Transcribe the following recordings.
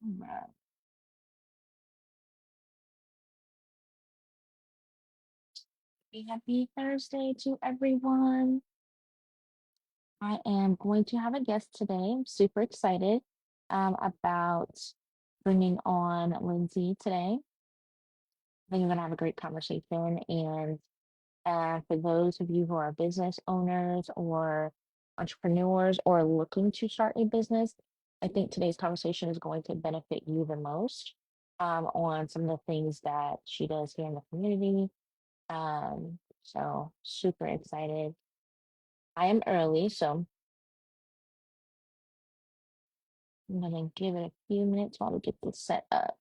Right. Happy Thursday to everyone. I am going to have a guest today. I'm super excited about bringing on Lyndsey today. I think we're going to have a great conversation. And for those of you who are business owners or entrepreneurs or looking to start a business, I think today's conversation is going to benefit you the most on some of the things that she does here in the community. So super excited. I am early, so I'm gonna give it a few minutes while we get this set up.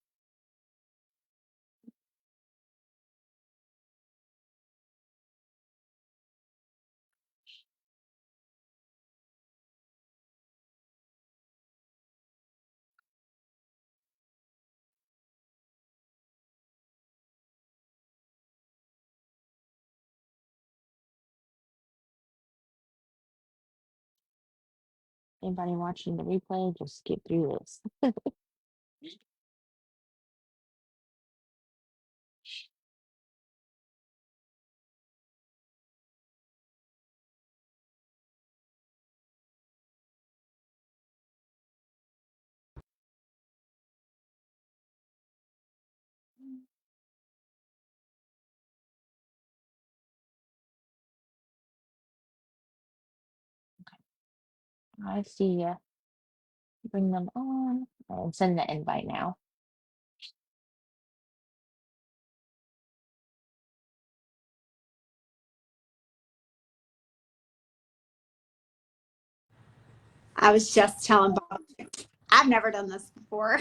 Anybody watching the replay, just skip through this. I see ya. Bring them on and send the invite now. I was just telling Bob, I've never done this before.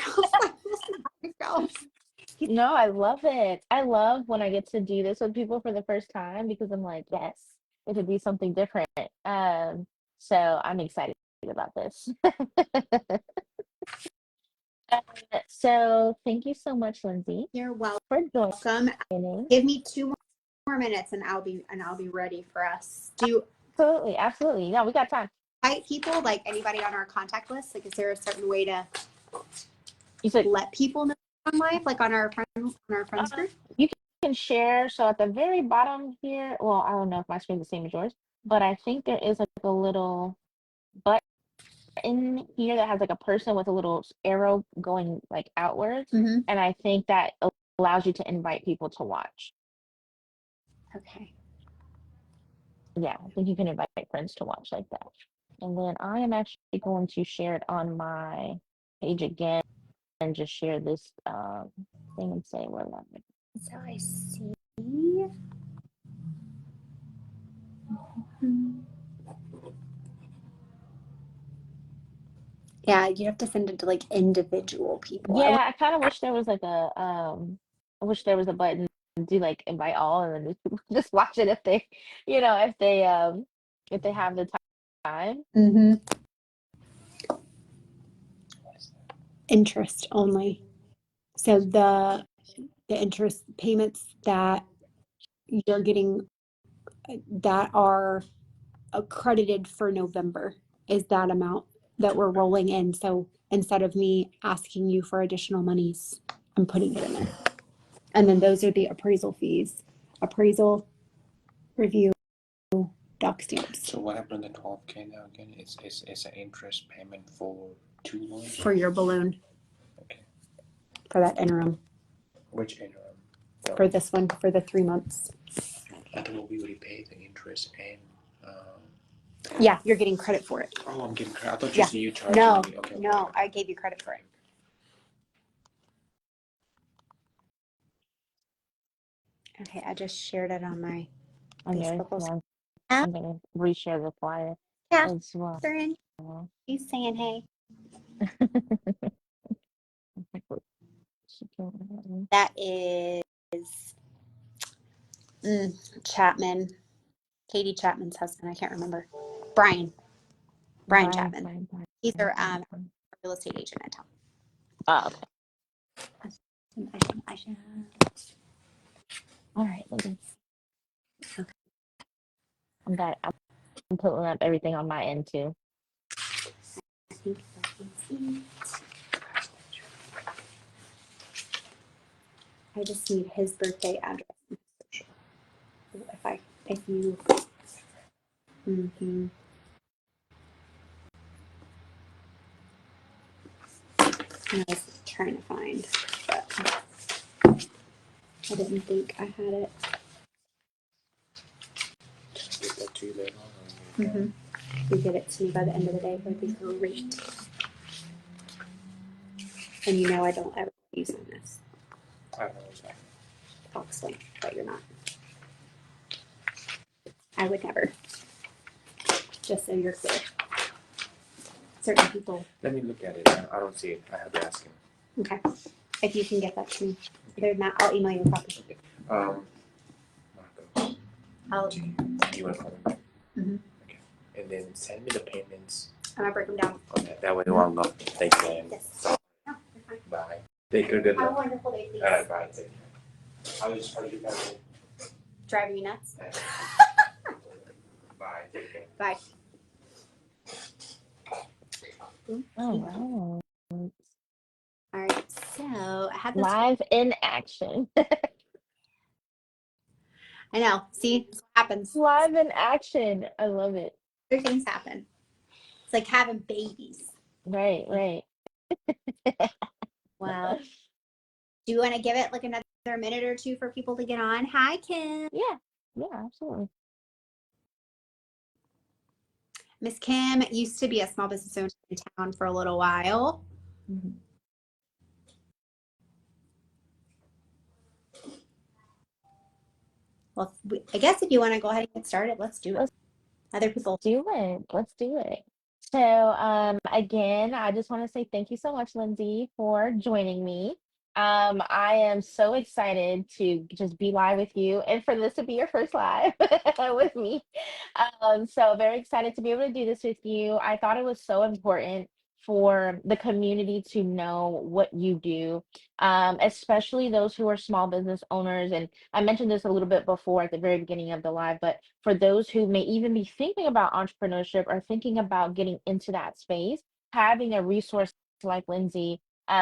No, I love it. I love when I get to do this with people for the first time because I'm like, yes, it could be something different. So I'm excited about this. Uh, so thank you so much, Lyndsey, You're for welcome. joining. Give me 2 more minutes and I'll be ready for us. Do Absolutely. No, we got time. invite people, like anybody on our contact list? Like, is there a certain way to You said let people know on live, like on our friends group? you can share. So at the very bottom here, well, I don't know if my screen's the same as yours, but I think there is like a little button here that has like a person with a little arrow going like outwards. Mm-hmm. And I think that allows you to invite people to watch. Okay. Yeah, I think you can invite friends to watch like that. And then I am actually going to share it on my page again and just share this thing and say we're live. So I see. Yeah, you have to send it to like individual people. Yeah, I kind of wish there was like I wish there was a button to like invite all and then just watch it if they, if they have the time. Mm-hmm. Interest only. So the interest payments that you're getting that are accredited for November is that amount that we're rolling in. So instead of me asking you for additional monies, I'm putting it in there. And then those are the appraisal fees. Appraisal, review, doc stamps. So what happened to the 12K now again? It's an interest payment for 2 months? For your balloon. Okay. For that interim. Which interim? No. For this one, for the 3 months. I thought we already paid the interest and yeah, you're getting credit for it. Oh, I'm getting credit. I thought you said you charged me. Okay. No, I gave you credit for it. Okay, I just shared it on my Facebook. I'm gonna reshare the flyer as well. Catherine, he's saying hey. That is Chapman, Katie Chapman's husband. I can't remember. Brian Chapman. He's our real estate agent in town. Oh, okay. All right, okay. I'm pulling up everything on my end too. I just need his birthday address. If you, mm-hmm. I was trying to find, but I didn't think I had it. Get that to you later on. Mm-hmm. You get it to me by the end of the day, that'd be great. And you know I don't ever use on this. I don't know exactly. I'll explain, but you're not. I would never. Just so you're clear. Certain people. Let me look at it. I don't see it. I have to ask him. Okay. If you can get that to me. Other than that, I'll email you a copy. Okay. Marco, I'll. do you want to call me back? Mm-hmm. Okay. And then send me the payments. I'm gonna break them down. Okay. That way I'll know. Thank you, man. Yes. No, you're fine. Bye. Take care. Good Have a luck. wonderful day, please. All right. Bye. Take care. How are you guys? Driving you nuts? Bye. Take care. Bye. Oh, wow. All right. So I had this. Live in action. I know. See, that's what happens. Live in action. I love it. Other things happen. It's like having babies. Right, right. Well, do you want to give it like another minute or two for people to get on? Hi, Kim. Yeah, absolutely. Miss Kim used to be a small business owner in town for a little while. Mm-hmm. Well, I guess if you want to go ahead and get started, let's do it. Other people. Let's do it. So, again, I just want to say thank you so much, Lyndsey, for joining me. I am so excited to just be live with you and for this to be your first live with me. So very excited to be able to do this with you. I thought it was so important for the community to know what you do, especially those who are small business owners. And I mentioned this a little bit before at the very beginning of the live, but for those who may even be thinking about entrepreneurship or thinking about getting into that space, having a resource like Lyndsey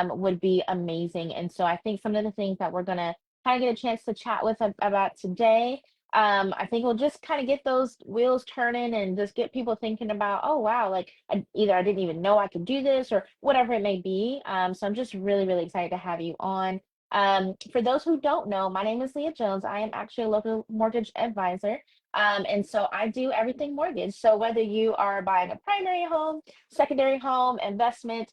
would be amazing. And so I think some of the things that we're gonna kind of get a chance to chat with about today, I think we'll just kind of get those wheels turning and just get people thinking about, oh wow, like either I didn't even know I could do this or whatever it may be. So I'm just really, really excited to have you on. For those who don't know, my name is Liah Jones. I am actually a local mortgage advisor. And so I do everything mortgage. So whether you are buying a primary home, secondary home, investment,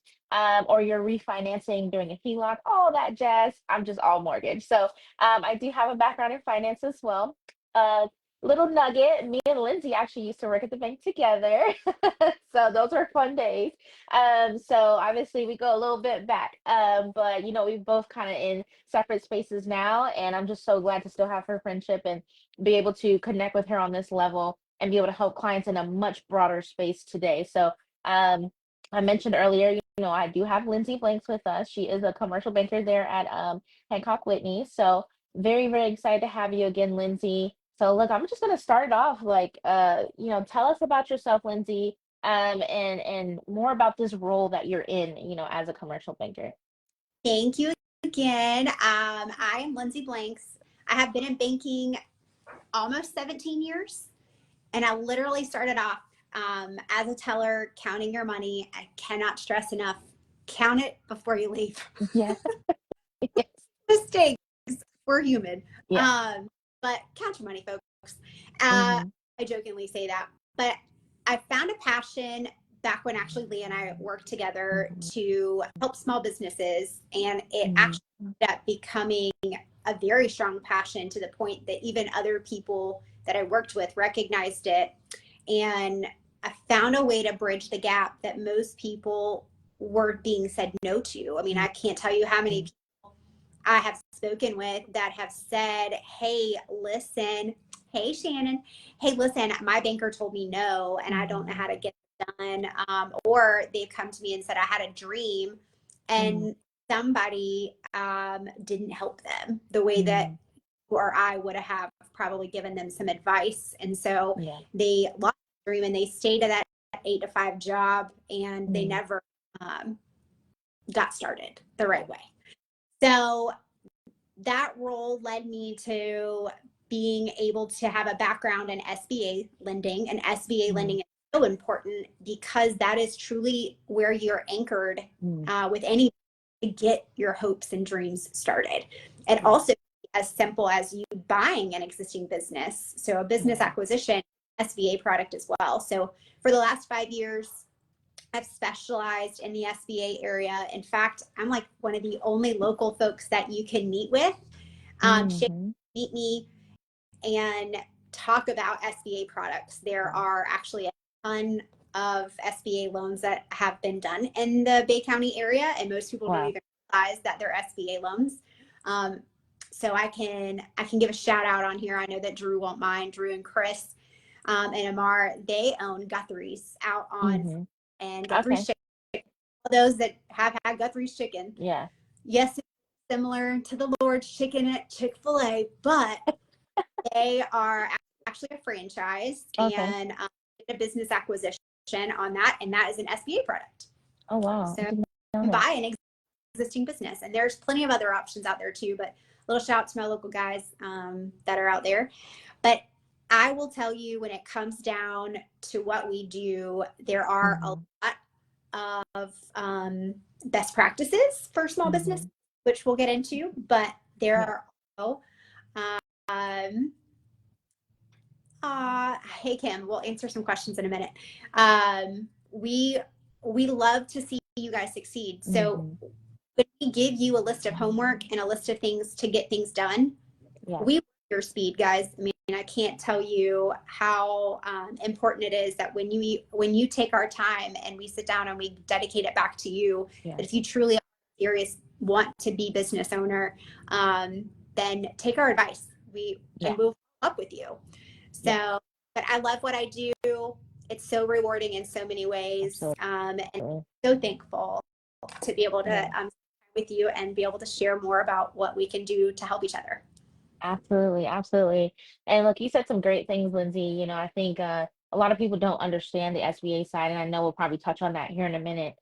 or you're refinancing during a HELOC, all that jazz, I'm just all mortgage. So I do have a background in finance as well. Uh, Little nugget, me and Lyndsey actually used to work at the bank together. So those were fun days. So obviously we go a little bit back. But we're both kind of in separate spaces now, and I'm just so glad to still have her friendship and be able to connect with her on this level and be able to help clients in a much broader space today. So I mentioned earlier, I do have Lyndsey Blanks with us. She is a commercial banker there at Hancock Whitney. So very, very excited to have you again, Lyndsey. So look, I'm just gonna start off like tell us about yourself, Lyndsey, and more about this role that you're in, as a commercial banker. Thank you again. I am Lyndsey Blanks. I have been in banking almost 17 years, and I literally started off as a teller, counting your money. I cannot stress enough, count it before you leave. Yeah. Yes. Mistakes, we're human. Yeah. But count your money, folks. Mm-hmm. I jokingly say that, but I found a passion back when actually Liah and I worked together to help small businesses, and it actually ended up becoming a very strong passion to the point that even other people that I worked with recognized it. And I found a way to bridge the gap that most people were being said no to. I mean, I can't tell you how many people I have spoken with that have said, hey, listen, hey, Shannon, hey, listen, my banker told me no, and I don't know how to get it done. Or they've come to me and said, I had a dream, and somebody didn't help them the way that or I would have probably given them some advice. And so they lost their dream and they stayed at that 8 to 5 job, and they never got started the right way. So that role led me to being able to have a background in SBA lending, and SBA lending is so important because that is truly where you're anchored with any to get your hopes and dreams started. And also as simple as you buying an existing business. So a business acquisition SBA product as well. So for the last 5 years, I've specialized in the SBA area. In fact, I'm like one of the only local folks that you can meet with, meet me and talk about SBA products. There are actually a ton of SBA loans that have been done in the Bay County area, and most people don't even realize that they're SBA loans. So I can give a shout out on here. I know that Drew won't mind. Drew and Chris and Amar, they own Guthrie's out on and Guthrie's Chicken. Those that have had Guthrie's Chicken. Yeah. Yes, it's similar to the Lord's Chicken at Chick-fil-A, but they are actually a franchise and a business acquisition on that, and that is an SBA product. Oh, wow. So you can buy an existing business, and there's plenty of other options out there too, but a little shout out to my local guys that are out there. But I will tell you, when it comes down to what we do, there are a lot of best practices for small business, which we'll get into, but there are also hey Kim, we'll answer some questions in a minute. We love to see you guys succeed. So when we give you a list of homework and a list of things to get things done, we want your speed, guys. I mean, I can't tell you how important it is that when you take our time and we sit down and we dedicate it back to you, that if you truly are serious, want to be business owner, then take our advice. And we'll up with you. So, but I love what I do. It's so rewarding in so many ways. And so thankful to be able to with you and be able to share more about what we can do to help each other. Absolutely, absolutely. And look, you said some great things, Lyndsey. You know, I think a lot of people don't understand the SBA side, and I know we'll probably touch on that here in a minute.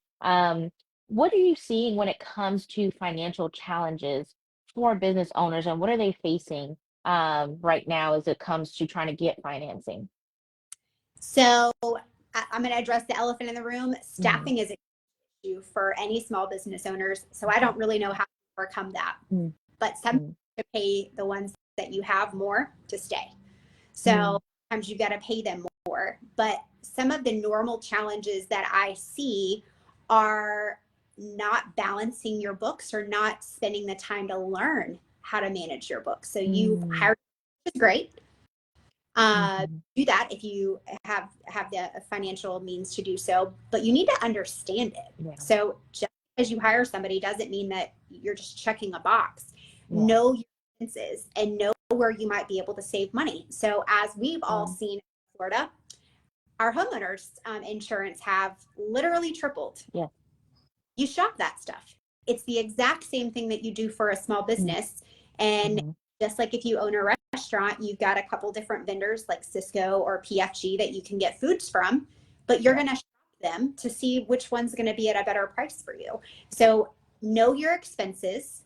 What are you seeing when it comes to financial challenges for business owners, and what are they facing right now as it comes to trying to get financing? So I'm going to address the elephant in the room. Staffing is an issue for any small business owners. So I don't really know how to overcome that. But some to pay the ones that you have more to stay. So sometimes you got to pay them more. But some of the normal challenges that I see are not balancing your books or not spending the time to learn how to manage your books. So you hire, which is great. Do that if you have the financial means to do so, but you need to understand it. So just as you hire somebody doesn't mean that you're just checking a box. Know your expenses and know where you might be able to save money. So as we've all seen in Florida, our homeowners insurance have literally tripled. You shop that stuff. It's the exact same thing that you do for a small business. And just like if you own a restaurant, you've got a couple different vendors like Cisco or PFG that you can get foods from, but you're going to shop them to see which one's going to be at a better price for you. So know your expenses,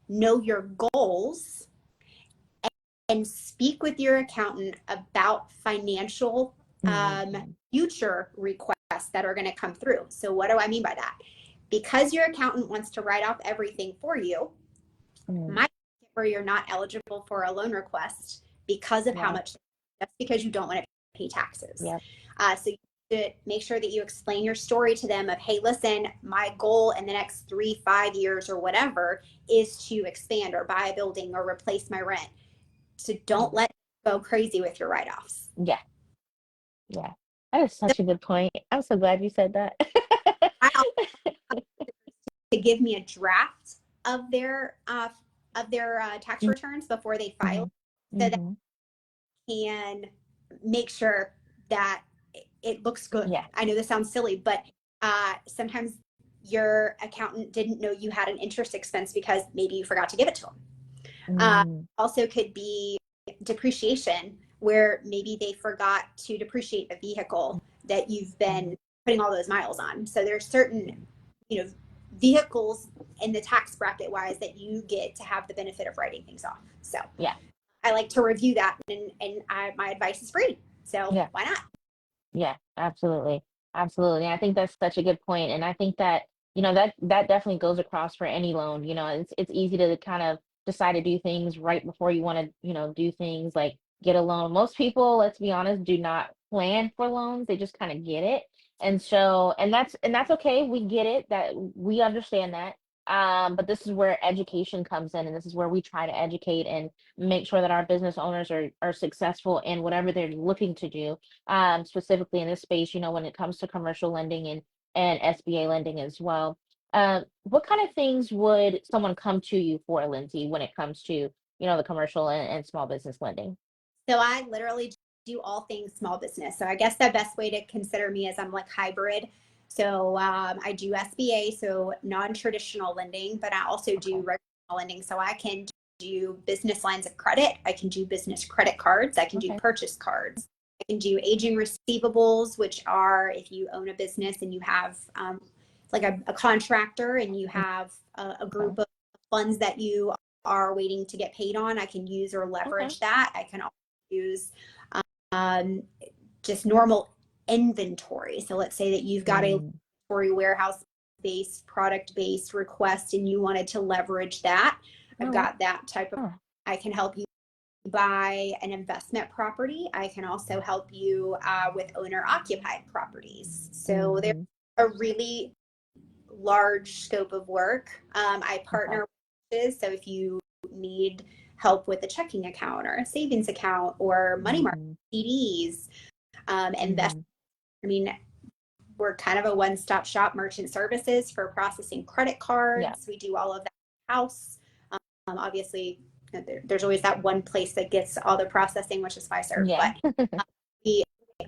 know your goals, and speak with your accountant about financial future requests that are going to come through. So what do I mean by that? Because your accountant wants to write off everything for you, might be where you're not eligible for a loan request because of how much, that's because you don't want to pay taxes. So you to make sure that you explain your story to them of, hey, listen, my goal in the next 3-5 years or whatever is to expand or buy a building or replace my rent. So don't let go crazy with your write-offs. Yeah. That is such a good point. I'm so glad you said that. To give me a draft of their tax returns before they file, so that I can make sure that it looks good. I know this sounds silly, but sometimes your accountant didn't know you had an interest expense because maybe you forgot to give it to them. Also could be depreciation, where maybe they forgot to depreciate the vehicle that you've been putting all those miles on. So there's certain, vehicles in the tax bracket wise that you get to have the benefit of writing things off. So Yeah. I like to review that, and my advice is free. So Yeah. why not? Yeah, absolutely. Absolutely. I think that's such a good point. And I think that, that definitely goes across for any loan. It's easy to kind of decide to do things right before you want to, do things like get a loan. Most people, let's be honest, do not plan for loans. They just kind of get it. And so, and that's okay. We get it, that we understand that. But this is where education comes in, and this is where we try to educate and make sure that our business owners are successful in whatever they're looking to do, specifically in this space, when it comes to commercial lending and SBA lending as well. What kind of things would someone come to you for, Lyndsey, when it comes to, the commercial and small business lending? So I literally do all things small business. So I guess the best way to consider me is I'm like hybrid. So I do SBA, so non-traditional lending, but I also do regular lending. So I can do business lines of credit. I can do business credit cards. I can do Okay. purchase cards. I can do aging receivables, which are if you own a business and you have like a contractor and you have a group of funds that you are waiting to get paid on, I can use or leverage that. I can also use um, just normal inventory. So let's say that you've got a inventory warehouse based, product based request and you wanted to leverage that. I've got that type of, I can help you buy an investment property. I can also help you with owner occupied properties. So there's a really large scope of work. I partner with, so if you need help with a checking account or a savings account or money market CDs, invest. I mean, we're kind of a one-stop shop, merchant services for processing credit cards. Yeah. We do all of that in-house. Obviously, there's always that one place that gets all the processing, which is Fiserv. Yeah. But we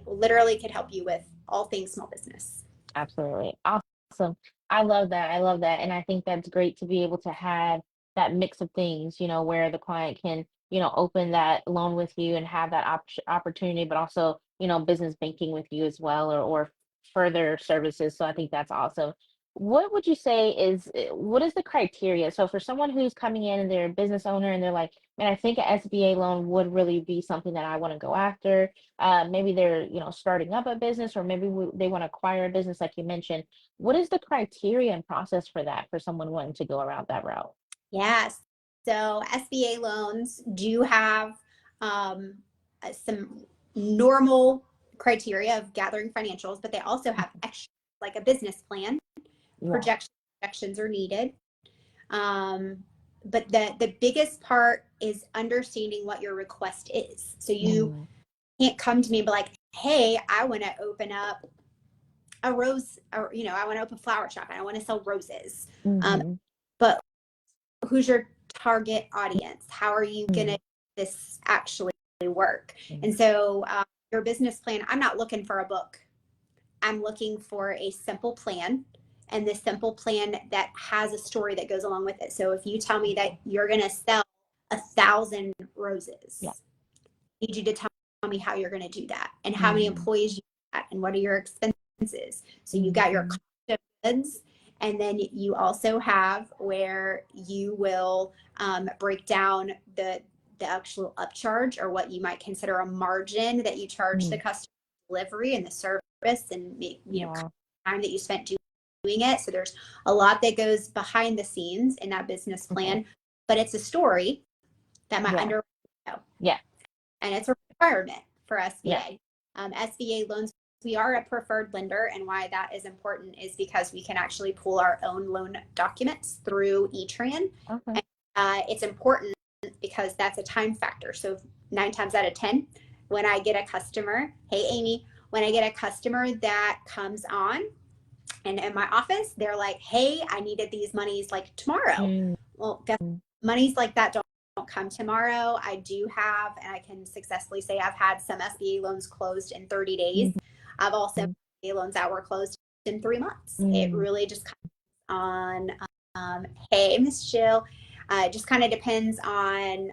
literally could help you with all things small business. Absolutely. Awesome. I love that. I love that. And I think that's great to be able to have that mix of things, where the client can, open that loan with you and have that opportunity, but also, business banking with you as well, or further services. So I think that's awesome. What would you say what is the criteria? So for someone who's coming in and they're a business owner and they're like, man, I think an SBA loan would really be something that I want to go after. Maybe they're, starting up a business, or maybe they want to acquire a business, like you mentioned. What is the criteria and process for that, for someone wanting to go around that route? Yes. So SBA loans do have some normal criteria of gathering financials, but they also have extra, like a business plan. Yeah. Projections are needed. But the biggest part is understanding what your request is. So you can't come to me and be like, hey, I want to open up a rose, or I want to open a flower shop and I want to sell roses. But who's your target audience? How are you gonna this actually work? And so your business plan, I'm not looking for a book. I'm looking for a simple plan, and this simple plan that has a story that goes along with it. So if you tell me that you're gonna sell 1,000 roses, I need you to tell me how you're gonna do that, and how many employees you have, and what are your expenses. So you got your cost of goods, and then you also have where you will break down the actual upcharge, or what you might consider a margin that you charge the customer delivery and the service, and time that you spent doing it. So there's a lot that goes behind the scenes in that business plan, but it's a story that my underwriter know. Yeah. And it's a requirement for SBA. SBA loans, we are a preferred lender, and why that is important is because we can actually pull our own loan documents through eTran. And, it's important because that's a time factor. So 9 times out of 10, when I get a customer, hey Amy, when I get a customer that comes on and in my office, they're like, hey, I needed these monies like tomorrow. Well, guess monies like that don't come tomorrow. I do have, and I can successfully say I've had some SBA loans closed in 30 days. I've also had SBA loans that were closed in 3 months. It really just comes on, hey, Miss Jill, it just kind of depends on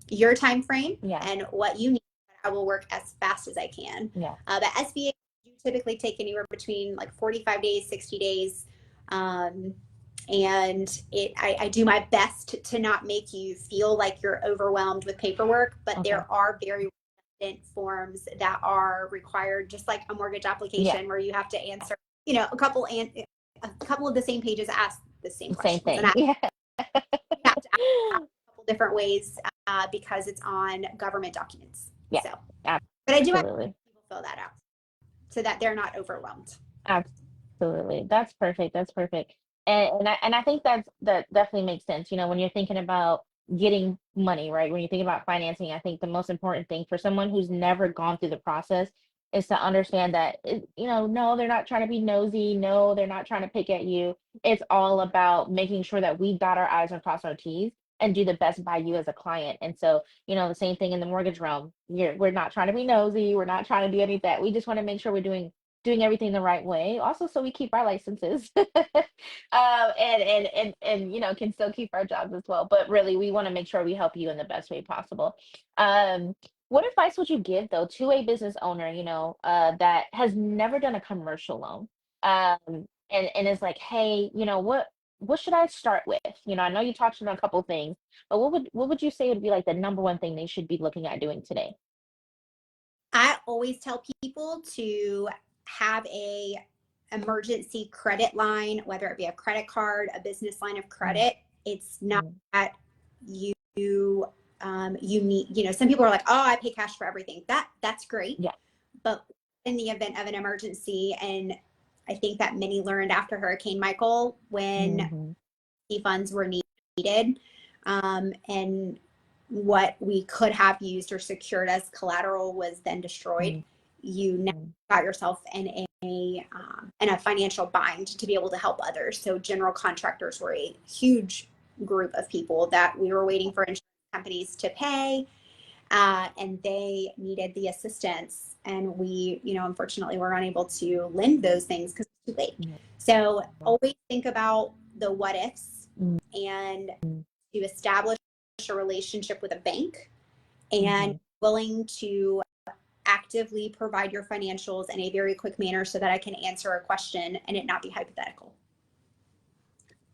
your time frame and what you need. I will work as fast as I can. But SBA do typically take anywhere between like 45 days, 60 days and I do my best to not make you feel like you're overwhelmed with paperwork, but Okay. there are very redundant forms that are required, just like a mortgage Yeah. application where you have to answer, a couple of the same pages ask the same Same questions, and thing. Yeah. you have to ask a couple different ways because it's on government documents. Yeah. So, but I do have Absolutely. people fill that out so that they're not overwhelmed. Absolutely. That's perfect. That's perfect. And I think that definitely makes sense. When you're thinking about getting money, right? When you think about financing, I think the most important thing for someone who's never gone through the process is to understand that no, they're not trying to be nosy. No, they're not trying to pick at you. It's all about making sure that we dot our I's and cross our T's and do the best by you as a client. And so, the same thing in the mortgage realm. We're not trying to be nosy. We're not trying to do any of that. We just want to make sure we're doing everything the right way, also so we keep our licenses, and can still keep our jobs as well. But really, we want to make sure we help you in the best way possible. um what advice would you give though to a business owner, that has never done a commercial loan, and is like, hey, what should I start with? I know you touched on a couple things, but what would you say would be like the number one thing they should be looking at doing today? I always tell people to have a emergency credit line, whether it be a credit card, a business line of Mm, credit. It's not mm, that you you need, some people are like, oh, I pay cash for everything. That's great. yeah. But in the event of an emergency, and I think that many learned after Hurricane Michael when Hmm. the funds were needed, and what we could have used or secured as collateral was then destroyed. Mm, You now mm, got yourself in a financial bind to be able to help others. So general contractors were a huge group of people that we were waiting for insurance companies to pay, and they needed the assistance. And we, unfortunately, were unable to lend those things because it's too late. mm, So always think about the what ifs, mm, and mm, to establish a relationship with a bank and mhm. willing to actively provide your financials in a very quick manner so that I can answer a question and it not be hypothetical.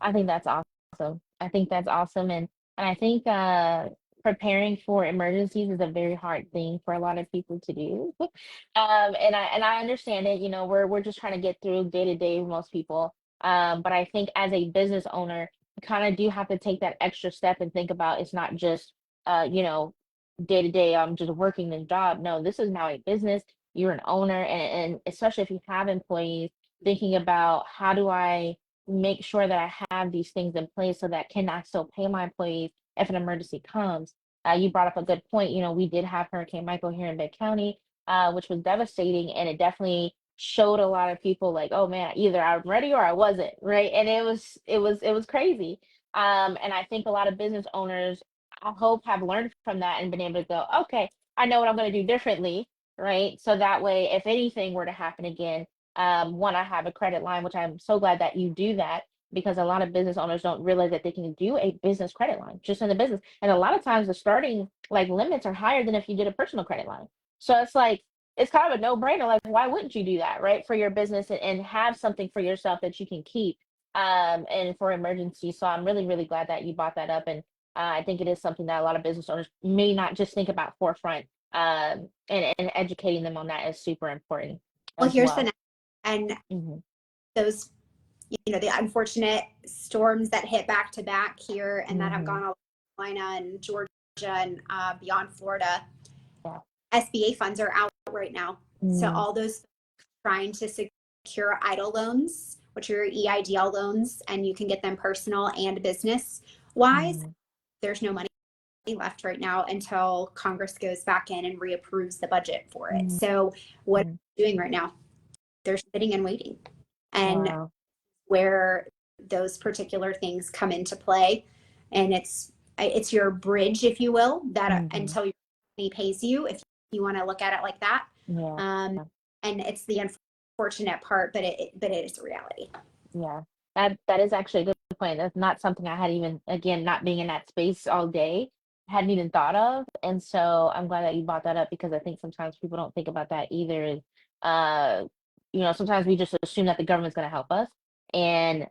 I think that's awesome. I think that's awesome, and I think preparing for emergencies is a very hard thing for a lot of people to do. And I understand it. We're just trying to get through day to day with most people. But I think as a business owner, you kind of do have to take that extra step and think about it's not just uh, you know, day to day. I'm just working this job. No, this is now a business. You're an owner, and especially if you have employees, thinking about how do I make sure that I have these things in place so that can I still pay my employees if an emergency comes. You brought up a good point. We did have Hurricane Michael here in Bay County, which was devastating, and it definitely showed a lot of people like, oh man, either I'm ready or I wasn't, right? And it was crazy. And I think a lot of business owners, I hope, have learned from that and been able to go, okay, I know what I'm going to do differently, right? So that way, if anything were to happen again, one, I have a credit line, which I'm so glad that you do that, because a lot of business owners don't realize that they can do a business credit line just in the business. And a lot of times the starting like limits are higher than if you did a personal credit line. So it's like, it's kind of a no brainer. Like, why wouldn't you do that, right? For your business, and have something for yourself that you can keep, and for emergencies. So I'm really, really glad that you brought that up. And I think it is something that a lot of business owners may not just think about forefront. And educating them on that is super important Well, as here's the well. next, and Mhm, those, the unfortunate storms that hit back to back here and that have mhm, gone all Carolina and Georgia and beyond Florida, yeah, SBA funds are out right now. So mm, all those trying to secure EIDL loans, which are EIDL loans, and you can get them personal and business wise. mhm, There's no money left right now until Congress goes back in and reapproves the budget for it. mhm, So what mhm. they're doing right now, they're sitting and waiting. And Wow. where those particular things come into play, and it's your bridge, if you will, that Mhm, until your company pays you, if you want to look at it like that. yeah, um, and it's the unfortunate part, but it is a reality. yeah. That is actually a good point. That's not something I had even, again, not being in that space all day, hadn't even thought of. And so I'm glad that you brought that up, because I think sometimes people don't think about that either. Uh, sometimes we just assume that the government's going to help us. And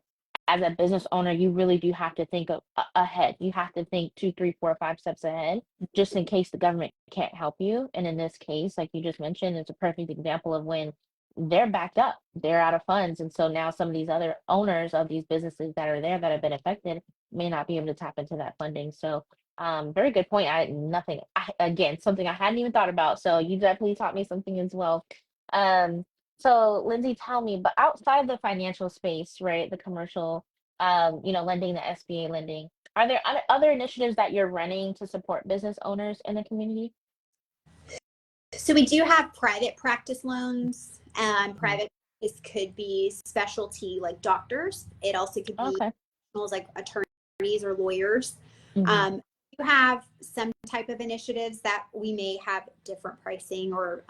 as a business owner, you really do have to think ahead. You have to think 2, 3, 4, 5 steps ahead, just in case the government can't help you. And in this case, like you just mentioned, it's a perfect example of when they're backed up, they're out of funds. And so now some of these other owners of these businesses that are there that have been affected may not be able to tap into that funding. So very good point. Again, something I hadn't even thought about. So you definitely taught me something as well. Um, so Lyndsey, tell me, but outside the financial space, right, the commercial, lending, the SBA lending, are there other initiatives that you're running to support business owners in the community? So we do have private practice loans. Mhm. Private practice could be specialty like doctors. It also could be Okay. like attorneys or lawyers. Hmm. You have some type of initiatives that we may have different pricing or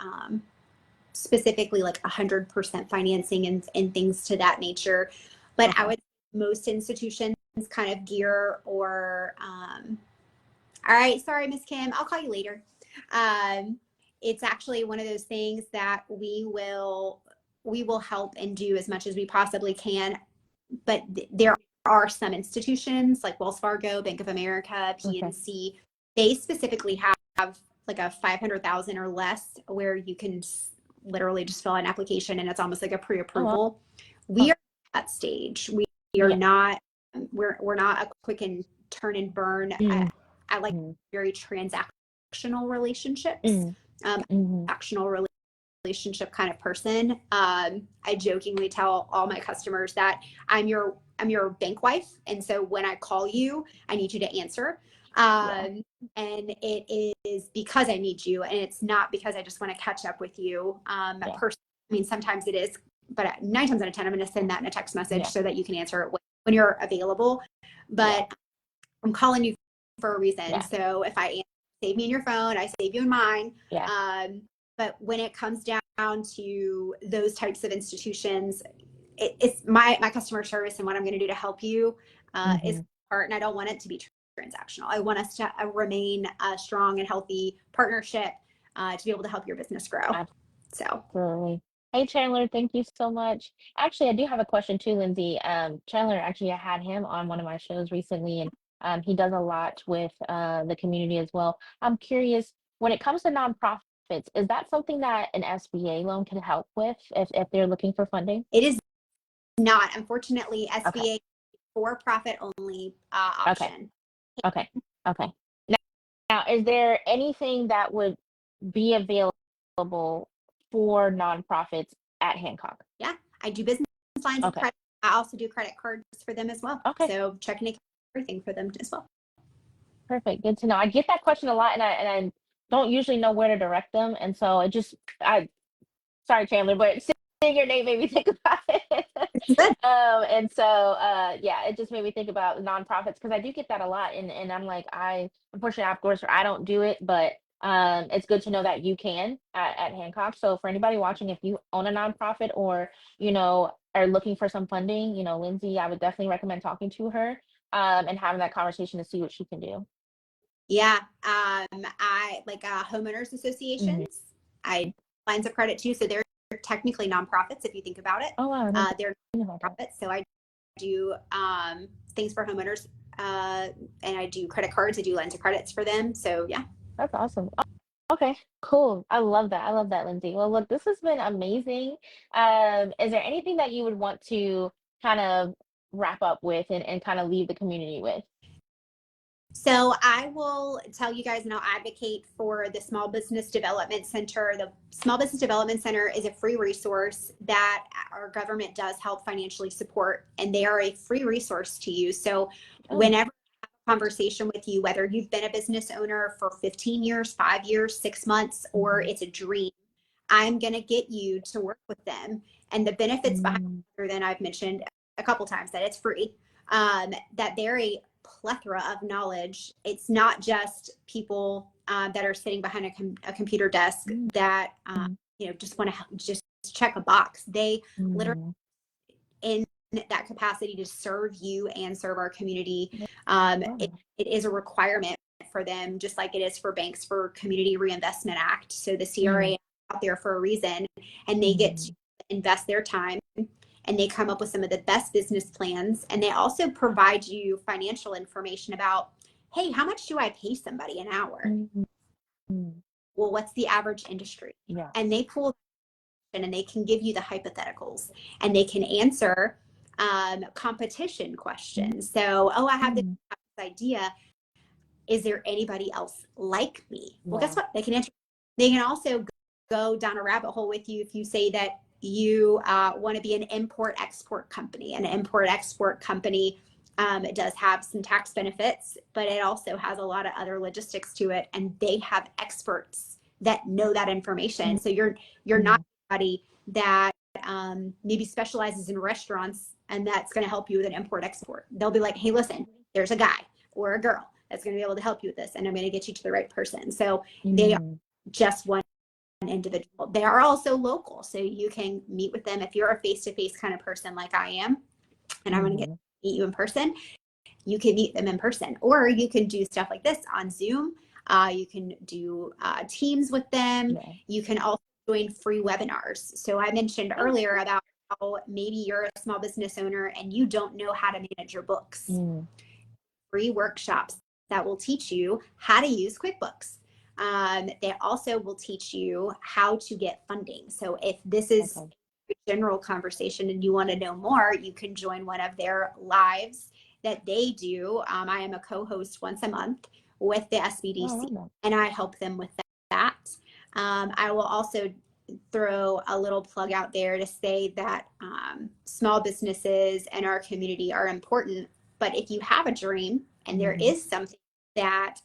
specifically like 100% financing and things to that nature. But Okay. I would most institutions kind of gear or all right, sorry, Miss Kim, I'll call you later. It's actually one of those things that we will help and do as much as we possibly can. But there are some institutions like Wells Fargo, Bank of America, Okay. PNC, they specifically have like a 500,000 or less where you can literally just fill out an application and it's almost like a Oh, wow. pre-approval. We are at that stage. We are Yeah. not, we're not a quick and turn and burn. I like Mhm. very transactional relationships, Mhm. Mhm. transactional relationship kind of person. I jokingly tell all my customers that I'm your bank wife, and so when I call you, I need you to answer. Yeah. And it is because I need you, and it's not because I just want to catch up with you. Yeah. I mean, sometimes it is, but 9 times out of 10, I'm going to send that in a text message Yeah. so that you can answer it when you're available. But Yeah. I'm calling you for a reason. Yeah. So if I save me in your phone, I save you in mine. Yeah. But when it comes down to those types of institutions, it's my customer service and what I'm going to do to help you is Mhm. part, and I don't want it to be transactional. I want us to remain a strong and healthy partnership to be able to help your business grow. So Absolutely. Hey, Chandler, thank you so much. Actually, I do have a question too, Lyndsey. Chandler, actually, I had him on one of my shows recently, and he does a lot with the community as well. I'm curious, when it comes to nonprofits, is that something that an SBA loan can help with if they're looking for funding? it is not, unfortunately, Okay. SBA for-profit only Okay. option. Okay. Okay. Now, is there anything that would be available for nonprofits at Hancock? Yeah, I do business lines of Okay. credit. I also do credit cards for them as well. Okay. So checking account, everything for them as well. Perfect. Good to know. I get that question a lot, and I don't usually know where to direct them, and so I sorry, Chandler, but seeing your name made me think about it. Good. And so yeah, it just made me think about nonprofits because I do get that a lot, and I'm like, unfortunately, of course, I don't do it, but it's good to know that you can at Hancock. So for anybody watching, if you own a nonprofit or are looking for some funding, Lyndsey, I would definitely recommend talking to her and having that conversation to see what she can do. Yeah. I like homeowners Mhm. associations. I lines of credit too. So they're technically nonprofits if you think about it. Oh wow, I didn't They're think about that. nonprofits. So I do things for homeowners and I do credit cards. I do lines of credits for them. So yeah. That's awesome. Okay, cool. I love that. I love that, Lyndsey. Well, look, this has been amazing. Is there anything that you would want to kind of wrap up with and kind of leave the community with? So I will tell you guys and I'll advocate for the Small Business Development Center. The Small Business Development Center is a free resource that our government does help financially support, and they are a free resource to use. So Oh, whenever I have a conversation with you, whether you've been a business owner for 15 years, 5 years, 6 months, or mhm. it's a dream, I'm going to get you to work with them. And the benefits behind Mm, it, then I've mentioned a couple times that it's free, that they're a plethora of knowledge. It's not just people that are sitting behind a computer desk mm, that mm, just want to just check a box. They literally mm. in that capacity to serve you and serve our community. Oh, It is a requirement for them, just like it is for banks for Community Reinvestment Act. So the CRA mm, is out there for a reason, and they get to mm, invest their time and they come up with some of the best business plans. And they also provide you financial information about, hey, how much do I pay somebody an hour? Mm-hmm. Well, what's the average industry? Yeah. And they pull and they can give you the hypotheticals, and they can answer competition questions. So, oh, I have this idea. Is there anybody else like me? Well, guess what? They can answer. They can also go down a rabbit hole with you if you say that you want to be an import-export company. An import-export company, it does have some tax benefits, but it also has a lot of other logistics to it, and they have experts that know that information. So you're not somebody that maybe specializes in restaurants, and that's going to help you with an import-export. They'll be like, hey, listen, there's a guy or a girl that's going to be able to help you with this, and I'm going to get you to the right person. So they are just one individual. They are also local, so you can meet with them if you're a face-to-face kind of person like I am, and I'm going to meet you in person. You can meet them in person, or you can do stuff like this on Zoom. You can do Teams with them. You can also join free webinars. So I mentioned earlier about how maybe you're a small business owner and you don't know how to manage your books. Free workshops that will teach you how to use QuickBooks. They also will teach you how to get funding. So if this is a general conversation and you want to know more, you can join one of their lives that they do. I am a co-host once a month with the SBDC, and I help them with that. I will also throw a little plug out there to say that small businesses and our community are important. But if you have a dream and there is something that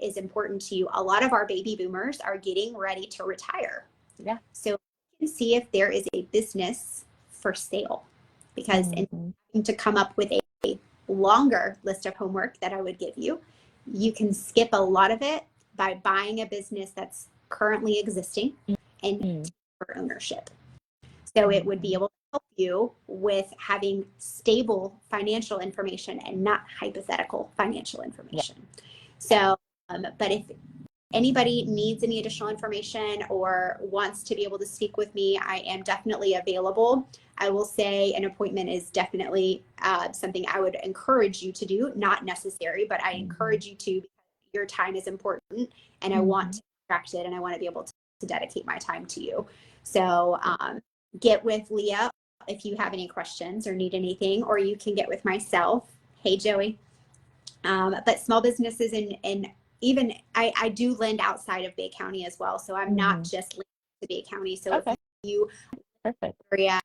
is important to you, a lot of our baby boomers are getting ready to retire. So you can see if there is a business for sale, because in to come up with a longer list of homework that I would give you, you can skip a lot of it by buying a business that's currently existing and for ownership. So it would be able to help you with having stable financial information and not hypothetical financial information. So, but if anybody needs any additional information or wants to be able to speak with me, I am definitely available. I will say an appointment is definitely something I would encourage you to do, not necessary, but I encourage you to, because your time is important, and I want to attract it, and I want to be able to dedicate my time to you. So get with Liah if you have any questions or need anything, or you can get with myself. Hey, Joey. But small businesses and even I do lend outside of Bay County as well. So I'm not just lending to Bay County. So if you area,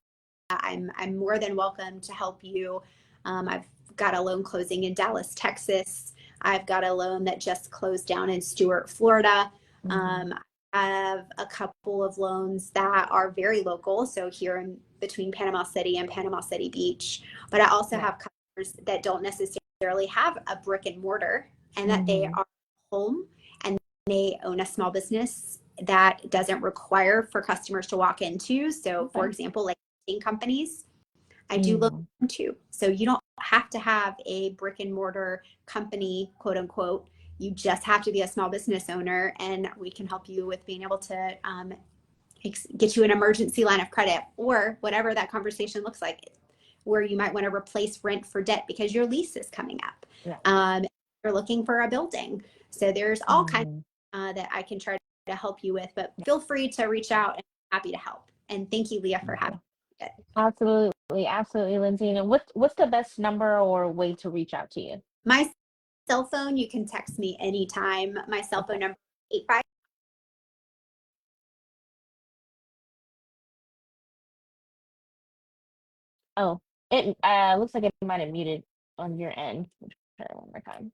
I'm more than welcome to help you. I've got a loan closing in Dallas, Texas. I've got a loan that just closed down in Stuart, Florida. I have a couple of loans that are very local, so here in between Panama City and Panama City Beach. But I also have customers that don't necessarily have a brick and mortar, and that they are home and they own a small business that doesn't require for customers to walk into. So for example, like companies, I do look into. So you don't have to have a brick and mortar company, quote unquote. You just have to be a small business owner, and we can help you with being able to get you an emergency line of credit, or whatever that conversation looks like, where you might want to replace rent for debt because your lease is coming up. You're looking for a building. So there's all kinds that I can try to help you with, but feel free to reach out, and I'm happy to help. And thank you, Liah, for having me. Absolutely, Lyndsey. And what's the best number or way to reach out to you? My cell phone, you can text me anytime. My cell phone number is 85. Oh, it looks like it might have muted on your end. Try it one more time.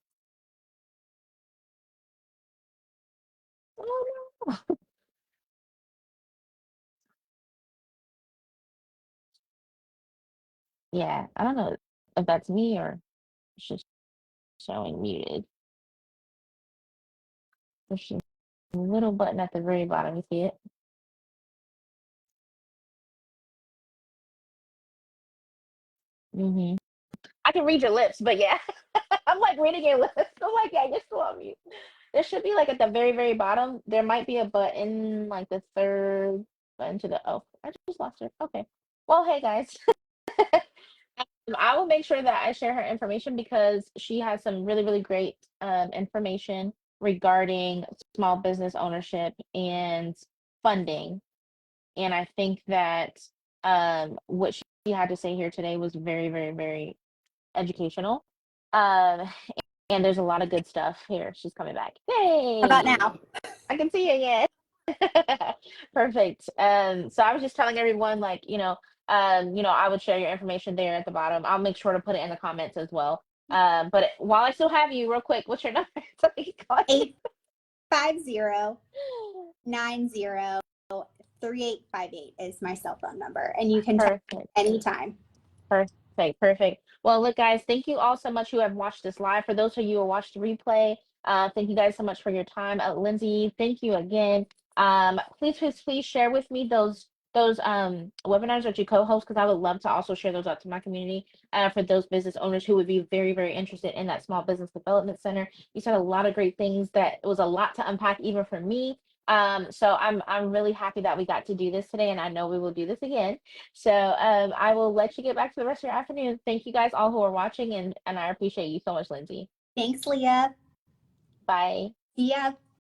Oh no. Yeah, I don't know if that's me or it's just showing muted. There's just a little button at the very bottom. You see it? I can read your lips, but yeah, I'm like reading your lips. I'm like, yeah, you're still on mute. There should be like at the very, very bottom. There might be a button, like the third button to the. Oh, I just lost it. Okay. Well, hey guys. I will make sure that I share her information because she has some really, really great information regarding small business ownership and funding. And I think that what she had to say here today was very, very, very educational. Um, and there's a lot of good stuff here. She's coming back. How about Hey, now? I can see you again. Perfect. So I was just telling everyone, like, I would share your information there at the bottom. I'll make sure to put it in the comments as well. But while I still have you, real quick, what's your number? So we can call you. 850-90-3858 is my cell phone number, and you can text Perfect. anytime. Perfect. Well, look, guys, thank you all so much who have watched this live. For those of you who watched the replay, thank you guys so much for your time. Lyndsey, thank you again. Please share with me those webinars that you co-host because I would love to also share those out to my community for those business owners who would be very, very interested in that small business development center. You said a lot of great things that it was a lot to unpack even for me. So I'm really happy that we got to do this today, and I know we will do this again. So I will let you get back to the rest of your afternoon. Thank you guys all who are watching, and I appreciate you so much, Lyndsey. Thanks, Leah. Bye. See ya.